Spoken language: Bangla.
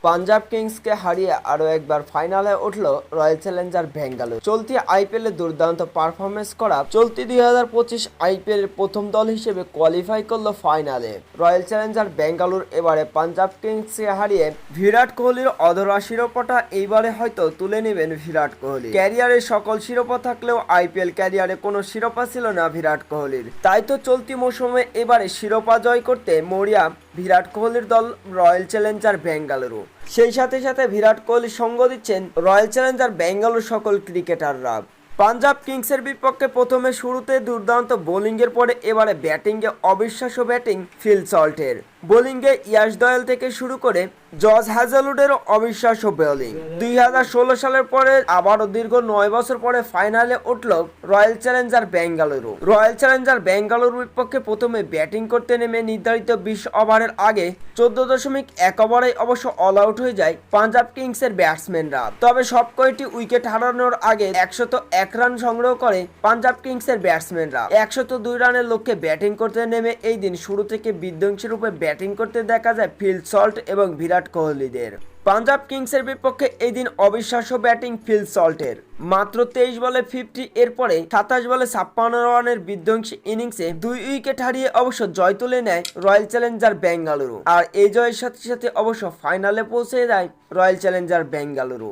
পাঞ্জাব কিংসকে হারিয়ে আরও একবার ফাইনালে উঠল রয়্যাল চ্যালেঞ্জার বেঙ্গালুরু। চলতি আইপিএলে দুর্দান্ত পারফরমেন্স করা চলতি 2025 আইপিএলের প্রথম দল হিসেবে কোয়ালিফাই করল ফাইনালে। রয়্যাল চ্যালেঞ্জার বেঙ্গালুরু এবারে পাঞ্জাব কিংসকে হারিয়ে বিরাট কোহলির অধরা শিরোপাটা এইবারে হয়তো তুলে নেবেন বিরাট কোহলি। ক্যারিয়ারের সকল শিরোপা থাকলেও আইপিএল ক্যারিয়ারে কোনো শিরোপা ছিল না বিরাট কোহলির। তাই তো চলতি মৌসুমে এবারে শিরোপা জয় করতে মরিয়া বিরাট কোহলির দল রয়্যাল চ্যালেঞ্জার বেঙ্গালুরু। সেই সাথে সাথে বিরাট কোহলির সঙ্গ দিচ্ছেন রয়্যাল চ্যালেঞ্জার বেঙ্গালুরু সকল ক্রিকেটাররা। পাঞ্জাব কিংসের বিপক্ষে প্রথমে শুরুতে দুর্দান্ত বোলিংয়ের পরে এবারে ব্যাটিংয়ে অবিশ্বাস্য ব্যাটিং ফিল সল্টের। বোলিংয়ে ইয়াশ দয়াল থেকে শুরু করে জর্জ হ্যাজেলউডেরও অবিশ্বাস্য বোলিং। 2016 সালের পরে আবারও দীর্ঘ 9 বছর পরে ফাইনালে উঠল royal Challenger Bengaluru. Royal Challenger বেঙ্গালুরুর বিপক্ষে প্রথমে ব্যাটিং করতে নেমে নির্ধারিত 20 ওভারের আগে 14.1 ওভারে অবশ্য অল আউট হয়ে যায় পাঞ্জাব কিংসের ব্যাটসম্যানরা। তবে সব কয়টি উইকেট হারানোর আগে 101 রান সংগ্রহ করে পাঞ্জাব কিংসের ব্যাটসম্যানরা। 102 রানের লক্ষ্যে ব্যাটিং করতে নেমে এই দিন শুরু থেকে বিধ্বংসী রূপে ব্যাটিং করতে দেখা যায় ফিল সল্ট এবং বিরাট কোহলিদের। পাঞ্জাব কিংসের বিপক্ষে এই দিন অবিশ্বাস্য ব্যাটিং ফিল সল্টের। মাত্র 23 বলে 50 এরপরে 27 বলে 56 রানের বিধ্বংসী ইনিংসে 2 উইকেট হারিয়ে অবশ্য জয় তুলে নেয় রয়্যাল চ্যালেঞ্জার বেঙ্গালুরু। আর এই জয়ের সাথে সাথে অবশ্য ফাইনালে পৌঁছে যায় রয়্যাল চ্যালেঞ্জার বেঙ্গালুরু।